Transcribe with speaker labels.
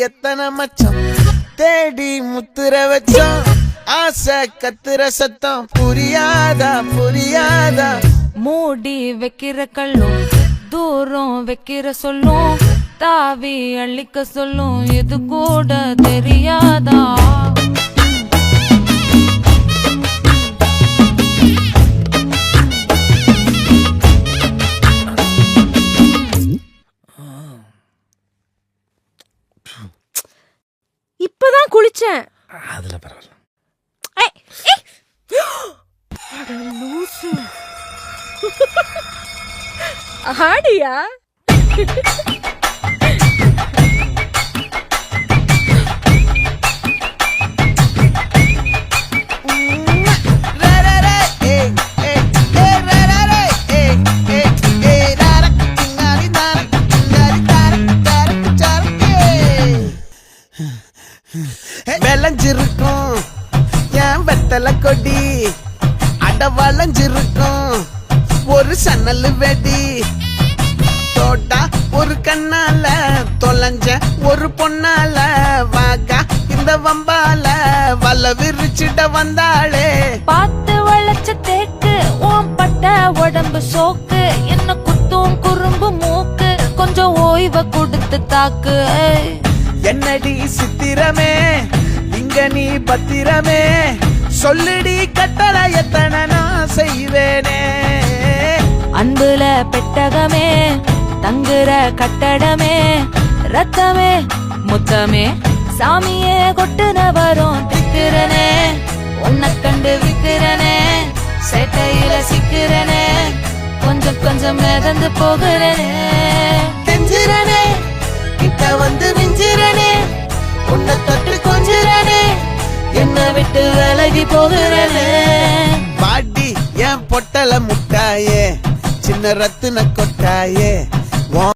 Speaker 1: எத்தனை மச்சம் தேடி முத்துற வச்சோம் ஆசை கத்துற சத்தம் புரியாதா புரியாதா
Speaker 2: மூடி வைக்கிற கல்லும் தூரம் வைக்கிற சொல்லும் தாவி அள்ளிக்க சொல்லும் இது கூட தெரியாதா
Speaker 3: இப்பதான் குளிச்சேன்.
Speaker 1: அதுல பரவாயில்ல.
Speaker 3: ஆடியா
Speaker 1: விளைஞ்சிருக்கும் என் வெத்தலை கொடி அட வளைஞ்சிருக்கும் ஒரு சன்னல் வெடி தோட்டா ஒரு கண்ணால தொலைஞ்ச ஒரு பொண்ணால வாகா இந்த வம்பால வல விரிச்சிட வந்தாளே
Speaker 2: பார்த்து வளைச்ச தேக்கு ஓம் பட்ட உடம்பு சோக்கு என்ன குத்தும் குறும்பு மூக்கு கொஞ்சம் ஓய்வ கொடுத்து தாக்கு
Speaker 1: என்னடி சித்திரமே இங்க நீ பத்திரமே சொல்லுடி கட்டளை எத்தனை நான் செய்வேனே
Speaker 2: அன்புல பெட்டகமே தங்குற கட்டடமே ரத்தமே முத்தமே சாமியே கொட்டுன வரும் திக்கிறனே உன்னை கண்டு விக்கிறனே சேட்டையில சிக்கிறனே கொஞ்சம் கொஞ்சம் மிதந்து போகிறனே
Speaker 1: கெஞ்சிரனே கிட்ட வந்து மிஞ்சிரனே உன்னை தொட்டு கொஞ்சிரனே
Speaker 2: என்ன விட்டு விலகி போகிறனே
Speaker 1: பாட்டி என் பொட்டல முட்டாயே சின்ன ரத்தின கொட்டாயே